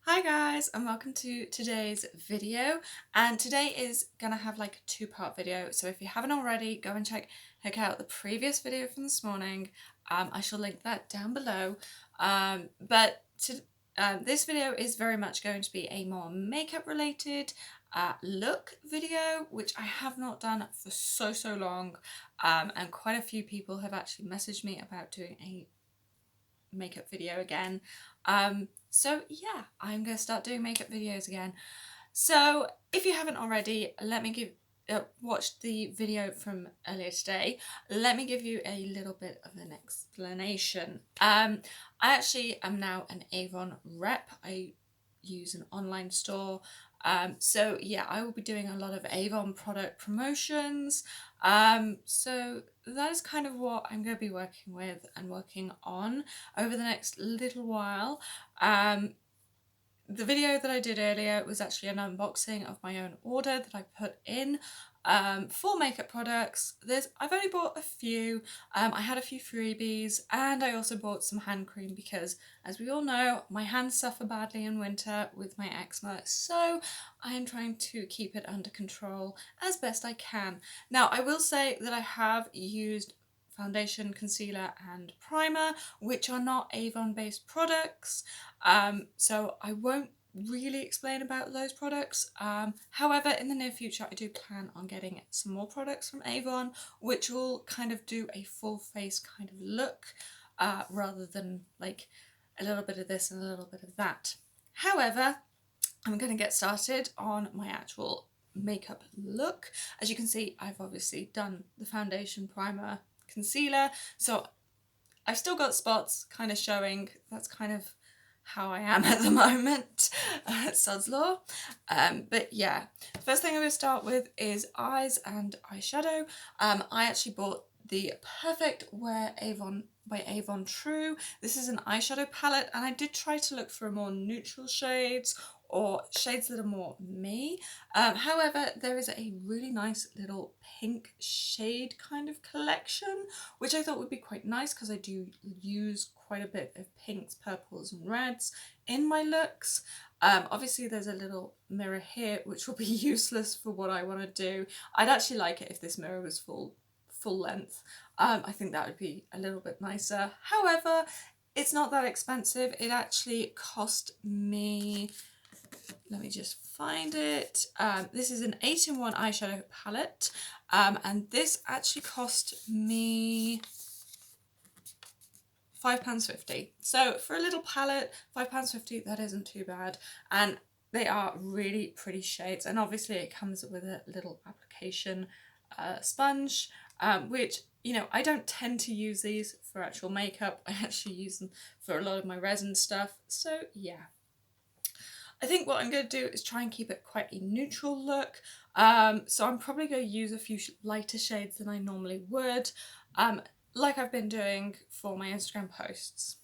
Hi guys, and welcome to today's video. And today is gonna have like a two-part video, so if you haven't already, go and check out the previous video from this morning. I shall link that down below. This video is very much going to be a more makeup related look video, which I have not done for so long, and quite a few people have actually messaged me about doing a makeup video again. So yeah, I'm gonna start doing makeup videos again. So if you haven't already, let me give watched the video from earlier today. Let me give you a little bit of an explanation. I actually am now an Avon rep. I use an online store. So yeah, I will be doing a lot of Avon product promotions. So that is kind of what I'm going to be working with and working on over the next little while. The video that I did earlier was actually an unboxing of my own order that I put in for makeup products. I've only bought a few. I had a few freebies, and I also bought some hand cream because, as we all know, my hands suffer badly in winter with my eczema, so I am trying to keep it under control as best I can. Now, I will say that I have used foundation, concealer and primer, which are not Avon based products, so I won't really explain about those products. However, in the near future I do plan on getting some more products from Avon, which will kind of do a full face kind of look, rather than like a little bit of this and a little bit of that. However, I'm going to get started on my actual makeup look. As you can see, I've obviously done the foundation, primer, concealer, so I've still got spots kind of showing. That's kind of how I am at the moment. Sod's law. But yeah, first thing I'm going to start with is eyes and eyeshadow. I actually bought the Perfect Wear Avon by Avon True. This is an eyeshadow palette, and I did try to look for more neutral shades or shades that are more me. However, there is a really nice little pink shade kind of collection, which I thought would be quite nice because I do use quite a bit of pinks, purples and reds in my looks. Obviously there's a little mirror here which will be useless for what I want to do. I'd actually like it if this mirror was full length. I think that would be a little bit nicer. However, it's not that expensive. It actually cost me, let me just find it. This is an 8-in-1 eyeshadow palette, and this actually cost me £5.50. So for a little palette, £5.50, that isn't too bad, and they are really pretty shades. And obviously it comes with a little application sponge, which, you know, I don't tend to use these for actual makeup. I actually use them for a lot of my resin stuff. So yeah, I think what I'm going to do is try and keep it quite a neutral look. So I'm probably going to use a few lighter shades than I normally would, like I've been doing for my Instagram posts.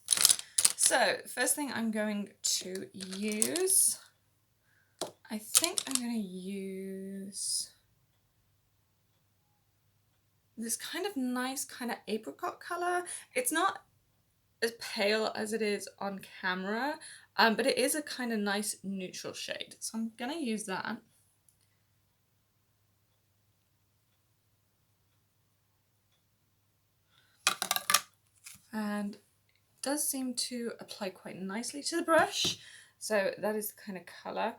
So first thing I'm going to use, I think I'm going to use this kind of nice kind of apricot colour. It's not as pale as it is on camera, but it is a kind of nice neutral shade. So I'm going to use that. And it does seem to apply quite nicely to the brush. So that is the kind of colour.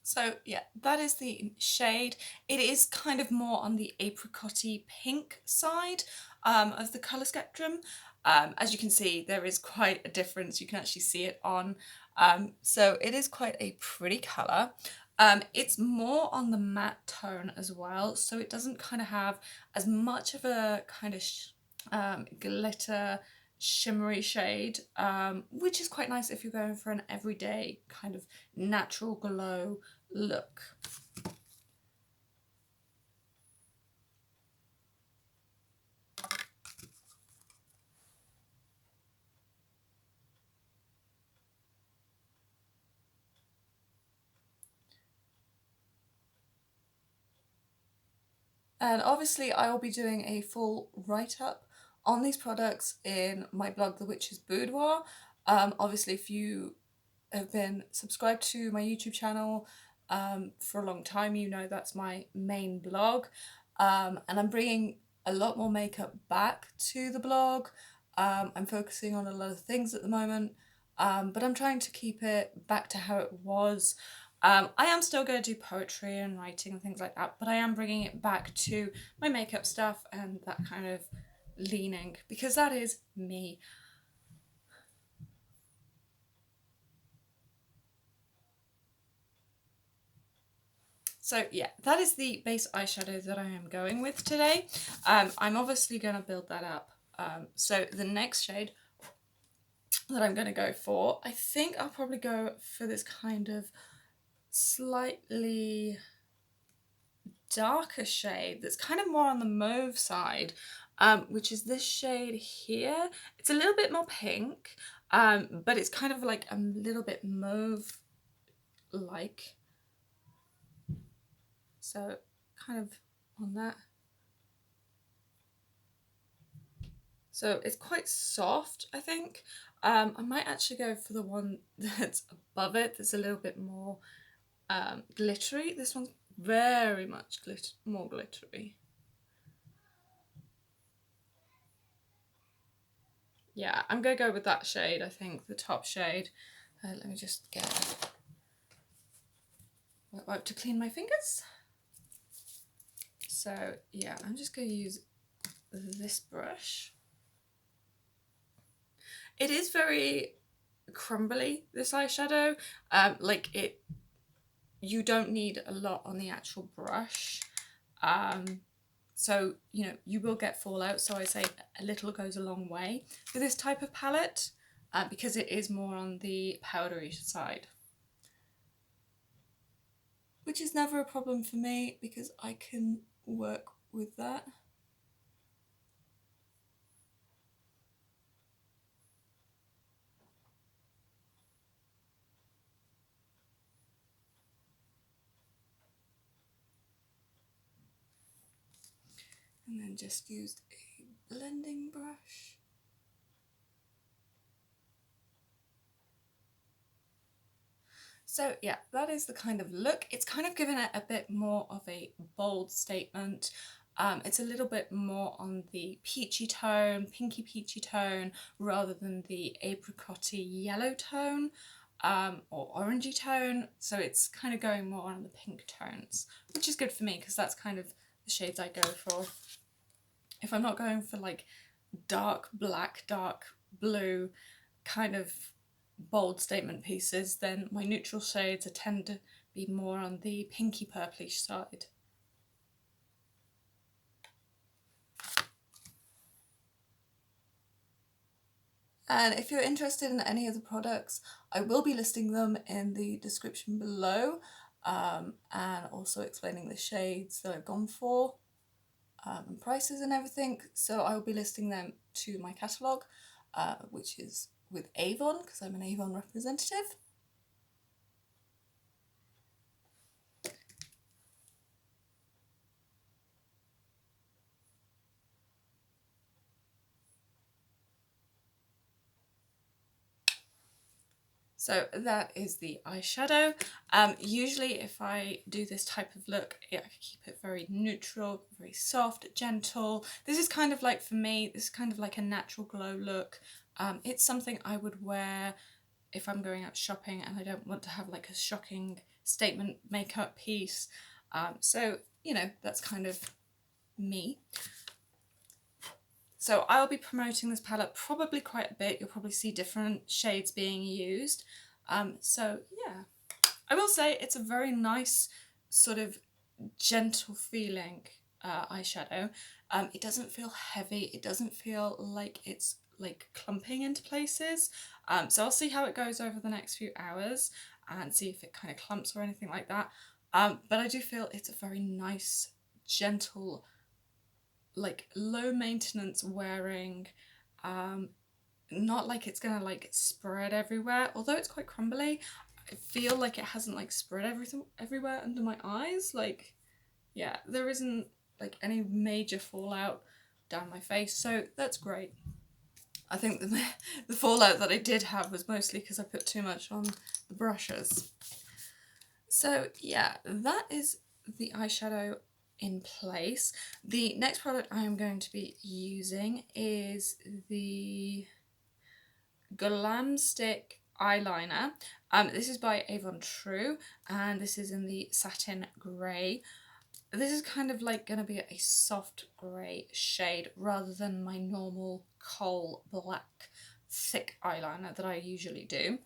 So yeah, that is the shade. It is kind of more on the apricot-y pink side of the colour spectrum. As you can see, there is quite a difference. You can actually see it on. So it is quite a pretty colour. It's more on the matte tone as well, so it doesn't kind of have as much of a kind of glitter shimmery shade, which is quite nice if you're going for an everyday kind of natural glow look. And obviously I will be doing a full write-up on these products in my blog, The Witch's Boudoir. Obviously if you have been subscribed to my YouTube channel for a long time, you know that's my main blog. And I'm bringing a lot more makeup back to the blog. I'm focusing on a lot of things at the moment, but I'm trying to keep it back to how it was. I am still going to do poetry and writing and things like that, but I am bringing it back to my makeup stuff and that kind of leaning, because that is me. So yeah, that is the base eyeshadow that I am going with today. I'm obviously going to build that up. So the next shade that I'm going to go for, I think I'll probably go for this kind of slightly darker shade that's kind of more on the mauve side, which is this shade here. It's a little bit more pink, but it's kind of like a little bit mauve-like. So kind of on that. So it's quite soft, I think. I might actually go for the one that's above it, that's a little bit more glittery. This one's very much more glittery. Yeah, I'm gonna go with that shade, I think, the top shade. Let me just get a wet wipe to clean my fingers. So yeah, I'm just gonna use this brush. It is very crumbly, this eyeshadow. You don't need a lot on the actual brush. So, you know, you will get fallout. So I say a little goes a long way with this type of palette, because it is more on the powdery side. Which is never a problem for me because I can work with that. And then just used a blending brush. So yeah, that is the kind of look. It's kind of given it a bit more of a bold statement. It's a little bit more on the peachy tone, pinky peachy tone, rather than the apricotty yellow tone, or orangey tone. So it's kind of going more on the pink tones, which is good for me because that's kind of the shades I go for. If I'm not going for like dark black, dark blue kind of bold statement pieces, then my neutral shades tend to be more on the pinky purplish side. And if you're interested in any of the products, I will be listing them in the description below, and also explaining the shades that I've gone for, and prices and everything. So I will be listing them to my catalogue, which is with Avon, because I'm an Avon representative. So that is the eyeshadow. Usually if I do this type of look, I keep it very neutral, very soft, gentle. This is kind of like, for me, this is kind of like a natural glow look. It's something I would wear if I'm going out shopping and I don't want to have like a shocking statement makeup piece. So, you know, that's kind of me. So I'll be promoting this palette probably quite a bit. You'll probably see different shades being used. So yeah, I will say it's a very nice sort of gentle feeling eyeshadow. It doesn't feel heavy. It doesn't feel like it's like clumping into places. So I'll see how it goes over the next few hours and see if it kind of clumps or anything like that. But I do feel it's a very nice, gentle, like low maintenance wearing, not like it's gonna like spread everywhere, although it's quite crumbly. I feel like it hasn't like spread everything everywhere under my eyes. Like, yeah, there isn't like any major fallout down my face, so that's great. I think the fallout that I did have was mostly because I put too much on the brushes. So yeah, that is the eyeshadow in place. The next product I am going to be using is the Glam Stick eyeliner. This is by Avon True, and this is in the satin grey. This is kind of like going to be a soft grey shade rather than my normal coal black thick eyeliner that I usually do.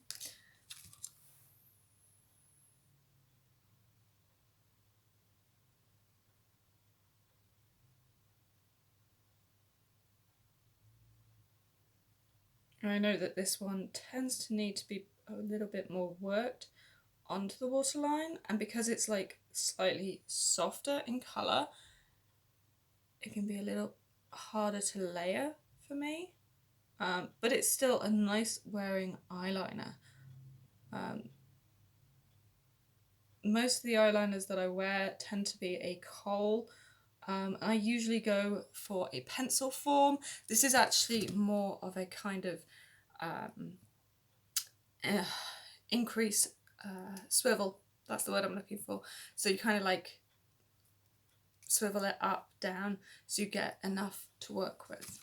I know that this one tends to need to be a little bit more worked onto the waterline, and because it's like slightly softer in colour, it can be a little harder to layer for me, but it's still a nice wearing eyeliner. Most of the eyeliners that I wear tend to be a kohl. I usually go for a pencil form. This is actually more of a kind of increase swivel. That's the word I'm looking for. So you kind of like swivel it up, down, so you get enough to work with.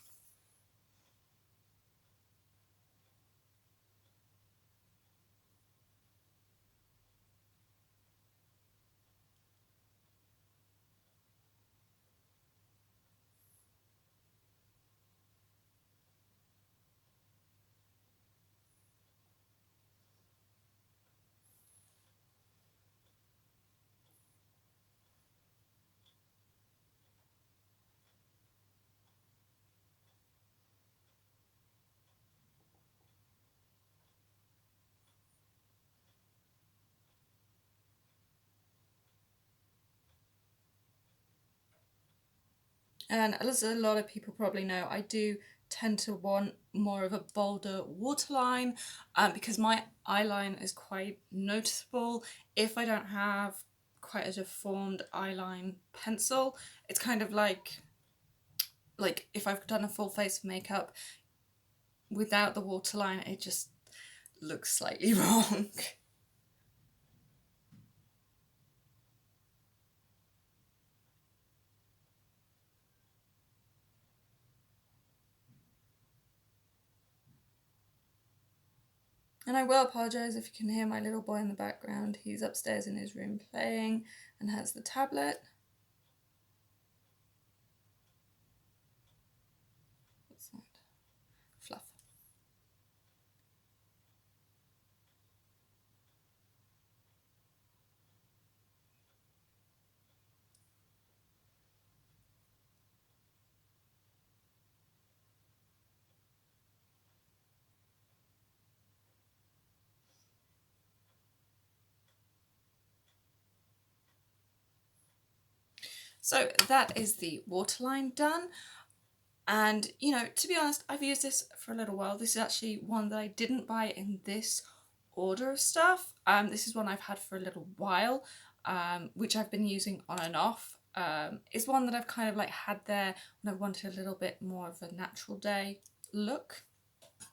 And as a lot of people probably know, I do tend to want more of a bolder waterline because my eyeline is quite noticeable. If I don't have quite a deformed eyeline pencil, it's kind of like if I've done a full face of makeup without the waterline, it just looks slightly wrong. And I will apologise if you can hear my little boy in the background. He's upstairs in his room playing and has the tablet. What's that? Fluff. So that is the waterline done. And, you know, to be honest, I've used this for a little while. This is actually one that I didn't buy in this order of stuff. This is one I've had for a little while, which I've been using on and off. It's one that I've kind of like had there when I wanted a little bit more of a natural day look.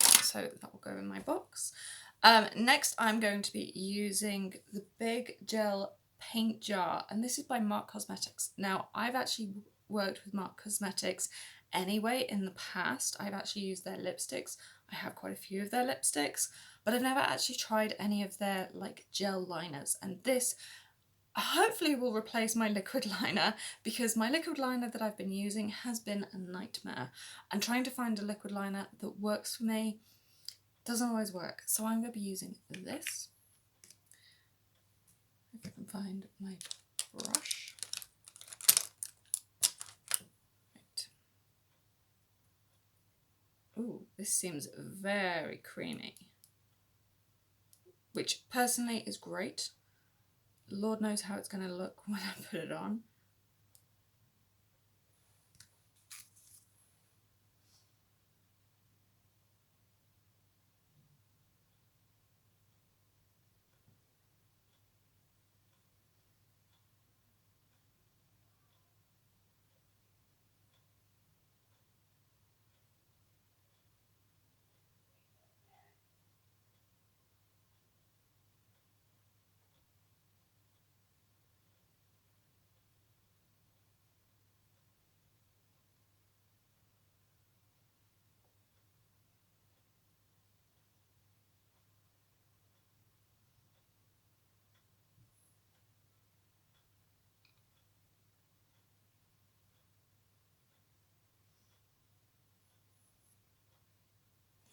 So that will go in my box. Next, I'm going to be using the Big Gel Paint Jar, and this is by Mark Cosmetics. Now, I've actually worked with Mark Cosmetics anyway in the past. I've actually used their lipsticks. I have quite a few of their lipsticks, but I've never actually tried any of their like gel liners, and this hopefully will replace my liquid liner, because my liquid liner that I've been using has been a nightmare, and trying to find a liquid liner that works for me doesn't always work. So I'm going to be using this. If I can find my brush. Right. Ooh, this seems very creamy, which personally is great. Lord knows how it's going to look when I put it on.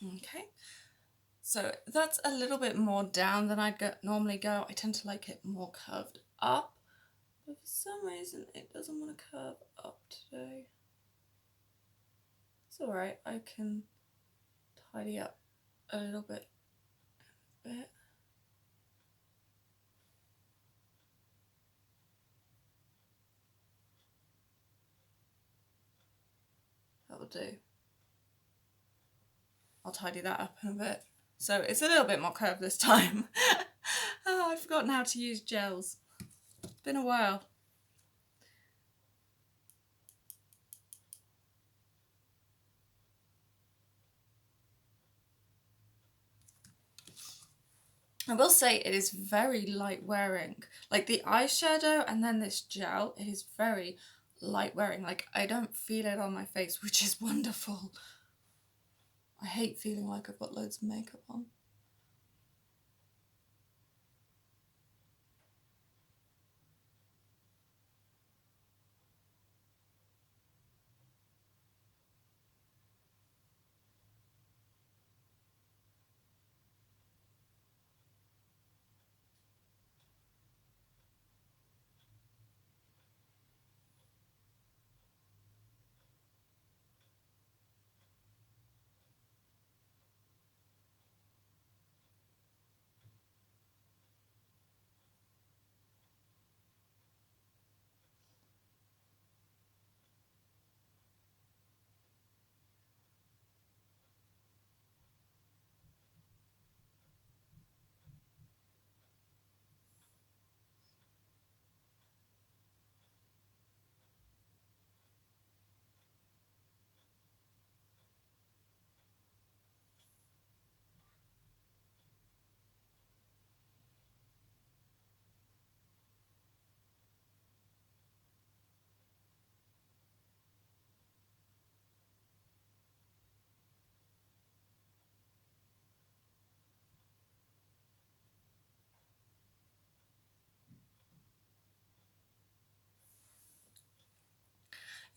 Okay, so that's a little bit more down than I'd normally go. I tend to like it more curved up, but for some reason it doesn't want to curve up today. It's alright, I can tidy up a little bit. That'll do. I'll tidy that up in a bit. So it's a little bit more curved this time. Oh, I've forgotten how to use gels. It's been a while. I will say it is very light wearing. Like the eyeshadow and then this gel, it is very light wearing. Like I don't feel it on my face, which is wonderful. I hate feeling like I've got loads of makeup on.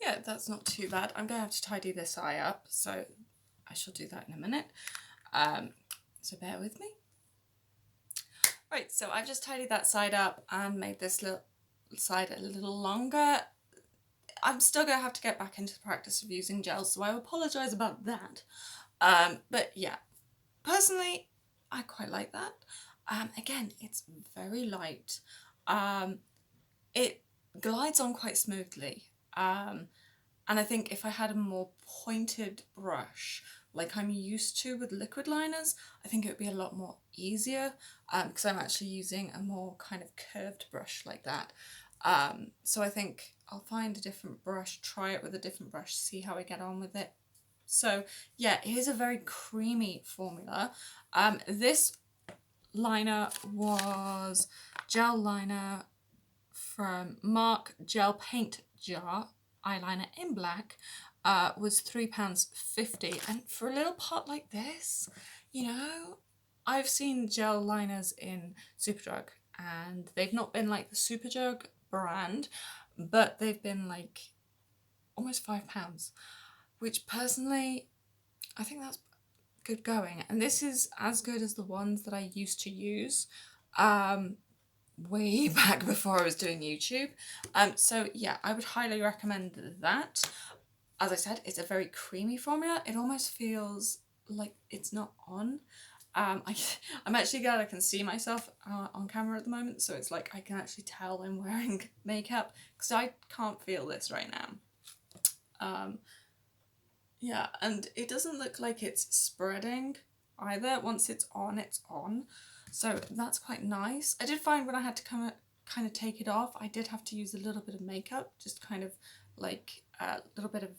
Yeah, that's not too bad. I'm going to have to tidy this eye up, so I shall do that in a minute. So bear with me. Right, so I've just tidied that side up and made this little side a little longer. I'm still going to have to get back into the practice of using gels, so I apologise about that. But yeah, personally, I quite like that. Again, it's very light. It glides on quite smoothly. And I think if I had a more pointed brush, like I'm used to with liquid liners, I think it would be a lot more easier because I'm actually using a more kind of curved brush like that. So I think I'll find a different brush, try it with a different brush, see how I get on with it. So yeah, it is a very creamy formula. This liner was gel liner from Mark Gel Paint Jar, eyeliner in black, was £3.50. And for a little pot like this, you know, I've seen gel liners in Superdrug and they've not been like the Superdrug brand, but they've been like almost £5, which personally, I think that's good going. And this is as good as the ones that I used to use. Way back before I was doing YouTube. So yeah, I would highly recommend that. As I said, it's a very creamy formula. It almost feels like it's not on. I'm actually glad I can see myself on camera at the moment, so it's like I can actually tell I'm wearing makeup because I can't feel this right now. Yeah, and it doesn't look like it's spreading either. Once it's on, it's on. So that's quite nice. I did find when I had to kind of take it off, I did have to use a little bit of makeup, just kind of like a little bit of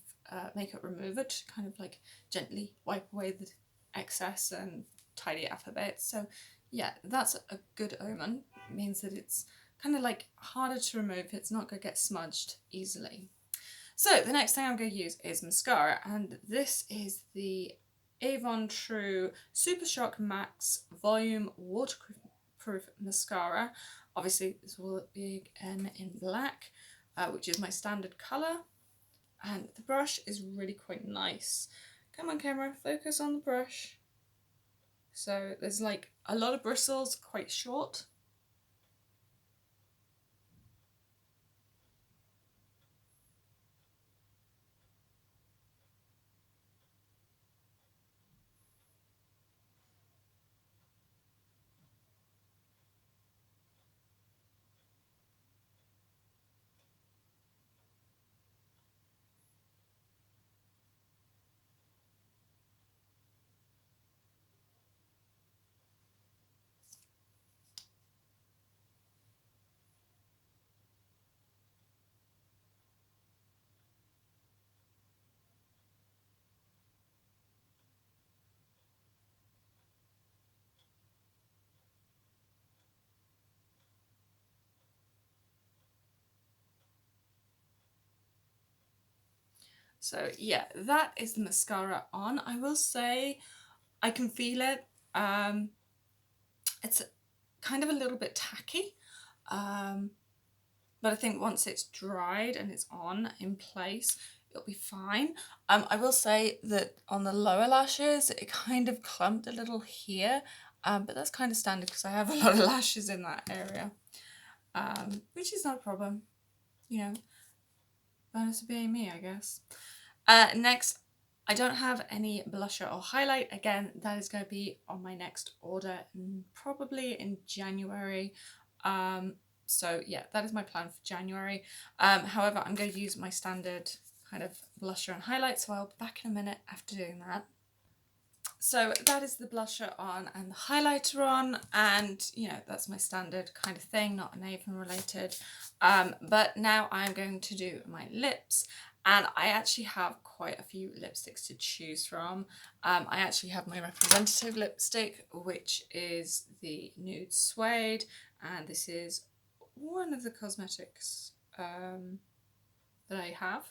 makeup remover to kind of like gently wipe away the excess and tidy it up a bit. So yeah, that's a good omen. It means that it's kind of like harder to remove. It's not going to get smudged easily. So the next thing I'm going to use is mascara, and this is the Avon True Super Shock Max Volume Waterproof Mascara. Obviously this will be in black, which is my standard colour, and the brush is really quite nice. Come on camera, focus on the brush. So there's like a lot of bristles, quite short. So yeah, that is the mascara on. I will say I can feel it. It's kind of a little bit tacky, but I think once it's dried and it's on in place, it'll be fine. I will say that on the lower lashes, it kind of clumped a little here, but that's kind of standard because I have a lot of lashes in that area, which is not a problem, you know, bonus of being me, I guess. Next, I don't have any blusher or highlight. Again, that is going to be on my next order, probably in January. So yeah, that is my plan for January. However, I'm going to use my standard kind of blusher and highlight, so I'll be back in a minute after doing that. So that is the blusher on and the highlighter on, and you know, that's my standard kind of thing, not an Avon related. But now I'm going to do my lips, and I actually have quite a few lipsticks to choose from. I actually have my representative lipstick, which is the Nude Suede, and this is one of the cosmetics that I have,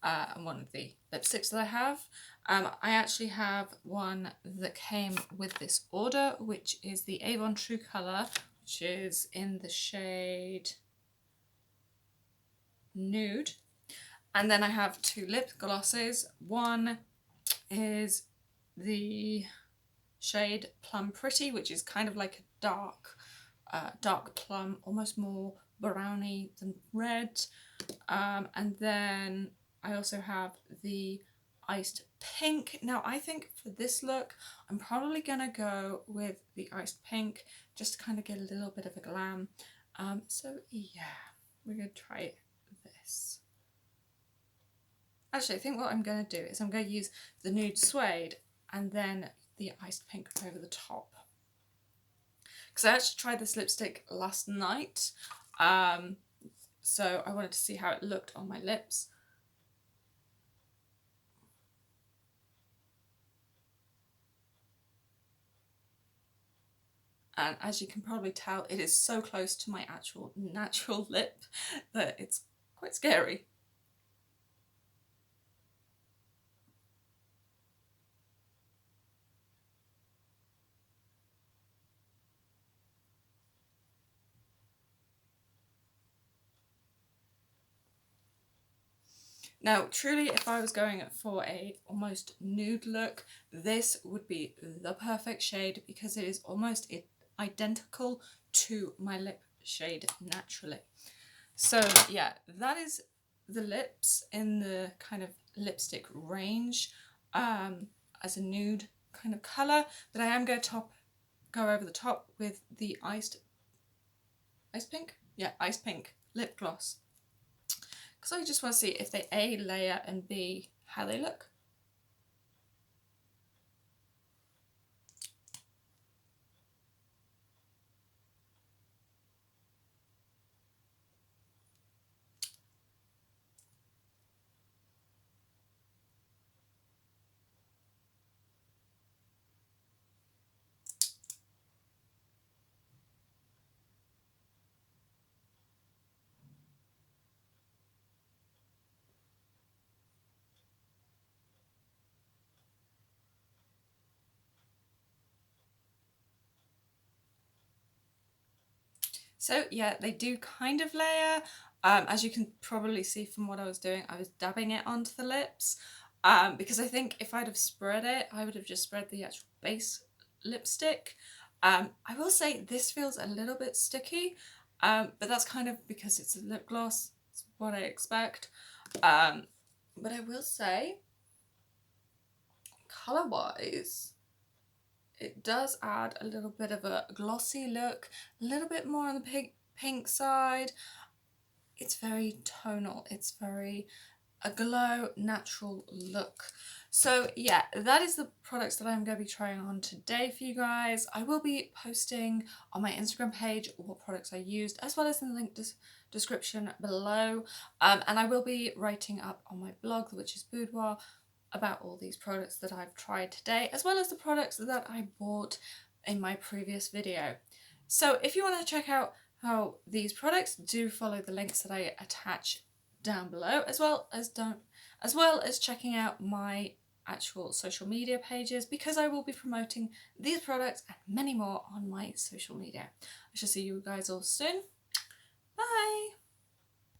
and one of the lipsticks that I have. I actually have one that came with this order, which is the Avon True Colour, which is in the shade Nude. And then I have two lip glosses. One is the shade Plum Pretty, which is kind of like a dark plum, almost more browny than red. And then I also have the Iced Pink. Now I think for this look, I'm probably gonna go with the Iced Pink, just to kind of get a little bit of a glam. So yeah, we're gonna try this. Actually, I think what I'm gonna do is I'm gonna use the Nude Suede and then the Iced Pink over the top. Because I actually tried this lipstick last night, so I wanted to see how it looked on my lips. And as you can probably tell, it is so close to my actual natural lip that it's quite scary. Now, truly, if I was going for a almost nude look, this would be the perfect shade because it is almost identical to my lip shade naturally. So yeah, that is the lips in the kind of lipstick range, as a nude kind of colour. But I am going to go over the top with the iced pink? Yeah, iced pink lip gloss. Because I just want to see if they A, layer, and B, how they look. So yeah, they do kind of layer. As you can probably see from what I was doing, I was dabbing it onto the lips. because I think if I'd have spread it, I would have just spread the actual base lipstick. I will say this feels a little bit sticky, but that's kind of because it's a lip gloss. It's what I expect. But I will say, colour-wise, it does add a little bit of a glossy look, a little bit more on the pink side. It's very tonal. It's very a glow, natural look. So yeah, that is the products that I'm going to be trying on today for you guys. I will be posting on my Instagram page what products I used, as well as in the link description below. And I will be writing up on my blog, which is Boudoir, about all these products that I've tried today, as well as the products that I bought in my previous video. So if you want to check out how these products, do follow the links that I attach down below, as well as checking out my actual social media pages, because I will be promoting these products and many more on my social media. I shall see you guys all soon. Bye!